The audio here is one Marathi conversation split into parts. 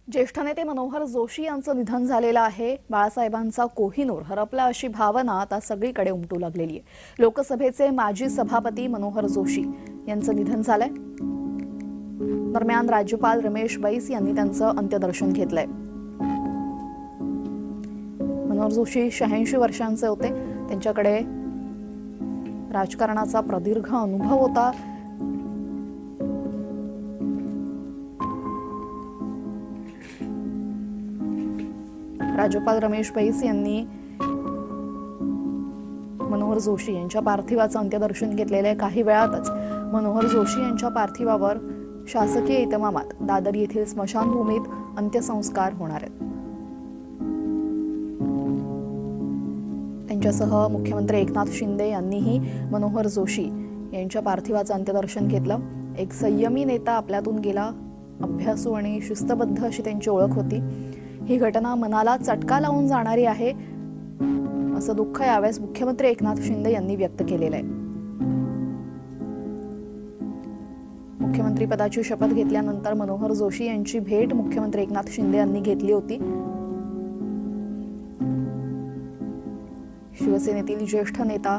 ज्येष्ठ नेते मनोहर जोशी यांचं निधन झालेलं आहे। बाळासाहेबांचा कोहिनूर हरपला अशी भावना आता सगळीकडे उमटू लागलेली आहे। लोकसभेचे माजी सभापती मनोहर जोशी यांचं निधन झालंय। दरम्यान राज्यपाल रमेश बैस यांनी त्यांचं अंत्यदर्शन घेतलंय। मनोहर जोशी 86 वर्षांचे होते। त्यांच्याकडे राजकारणाचा प्रदीर्घ अनुभव होता। राज्यपाल रमेश बैस यांनी मनोहर जोशी यांच्या पार्थिवाचं अंत्यदर्शन घेतलेले काही वेळातच मनोहर जोशी यांच्या पार्थिवावर शासकीय इतमामात दादर येथील स्मशानभूमीत अंत्यसंस्कार होणार आहेत। त्यांच्यासह मुख्यमंत्री एकनाथ शिंदे यांनीही मनोहर जोशी यांच्या पार्थिवाचं अंत्यदर्शन घेतलं। एक संयमी नेता आपल्यातून गेला, अभ्यासू आणि शिस्तबद्ध अशी त्यांची ओळख होती। ही घटना मनाला चटका लावून जाणारी आहे असं दुःख यावेळेस मुख्यमंत्री एकनाथ शिंदे यांनी व्यक्त केलेलं आहे। मुख्यमंत्री पदाची शपथ घेतल्यानंतर मनोहर जोशी यांची भेट मुख्यमंत्री एकनाथ शिंदे यांनी घेतली होती। शिवसेनेतील ज्येष्ठ नेता,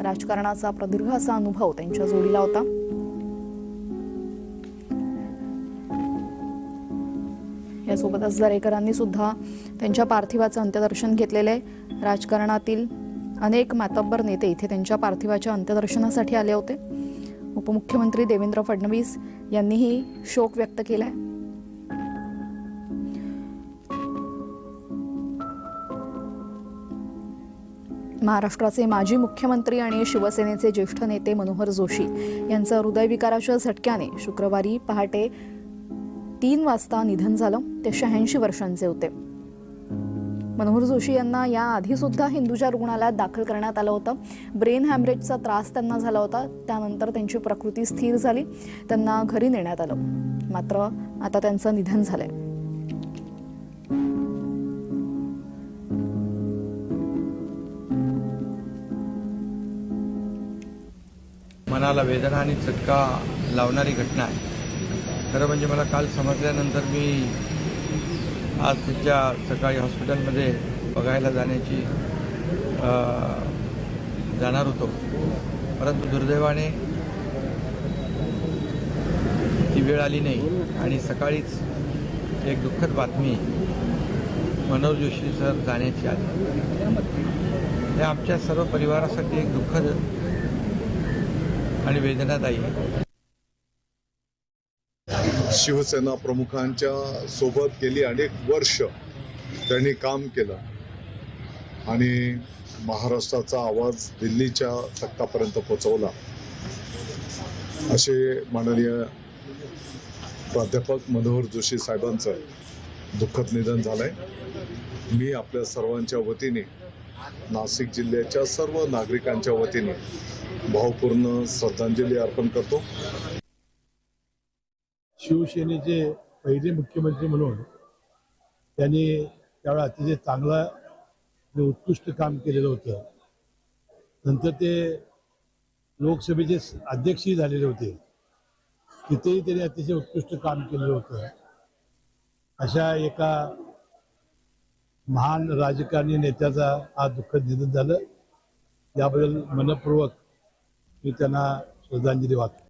राजकारणाचा प्रदीर्घ असा अनुभव त्यांच्या जोडीला होता। यासोबतच दरेकरांनी सुद्धा त्यांच्या पार्थिवाचं अंत्यदर्शन घेतलेले। राजकारणातील अनेक मातब्बर नेते इथे त्यांच्या पार्थिवाच्या अंत्यदर्शनासाठी आले होते। उपमुख्यमंत्री देवेंद्र फडणवीस यांनीही शोक व्यक्त केलाय। महाराष्ट्राचे माजी मुख्यमंत्री आणि शिवसेनेचे ज्येष्ठ नेते मनोहर जोशी यांचं हृदयविकाराच्या झटक्याने शुक्रवारी पहाटे 3 वाजता निधन झालं। ते 86 वर्षांचे होते। मनोहर जोशी यांना याआधी सुद्धा हिंदुजा रुग्णालयात दाखल करण्यात आलं होतं। ब्रेन हॅमरेजचा त्रास त्यांना झाला होता। त्यानंतर त्यांची प्रकृती स्थिर झाली, त्यांना घरी नेण्यात आलं। मात्र आता त्यांचं निधन झालंय। मनाला वेदना आणि चटका लावणारी घटना आहे। खरं म्हणजे मला काल समजल्यानंतर मी आज तिच्या सकाळी हॉस्पिटलमध्ये बघायला जाणार होतो, परंतु दुर्दैवाने ती वेळ आली नाही आणि सकाळीच एक दुःखद बातमी मनोहर जोशी सर जाण्याची आली। हे आमच्या सर्व परिवारासाठी एक दुःखद आणि वेदनादायी आहे। शिवसेना प्रमुखांच्या सोबत गेली अनेक वर्ष त्यांनी काम केलं आणि महाराष्ट्राचा आवाज दिल्लीच्या तख्तापर्यंत पोहोचवला। असे माननीय प्राध्यापक मनोहर जोशी साहेबांचं दुःखद निधन झालंय। मी आपल्या सर्वांच्या वतीने, नाशिक जिल्ह्याच्या सर्व नागरिकांच्या वतीने भावपूर्ण श्रद्धांजली अर्पण करतो। शिवसेनेचे पहिले मुख्यमंत्री म्हणून त्यांनी त्यावेळेला अतिशय चांगलं आणि उत्कृष्ट काम केलेलं होतं। नंतर ते लोकसभेचे अध्यक्षही झालेले होते, तिथेही त्यांनी अतिशय उत्कृष्ट काम केलेलं होतं। अशा एका महान राजकारणी नेत्याचा आज दुःखद निधन झालं। याबद्दल मनपूर्वक मी त्यांना श्रद्धांजली वाहतो।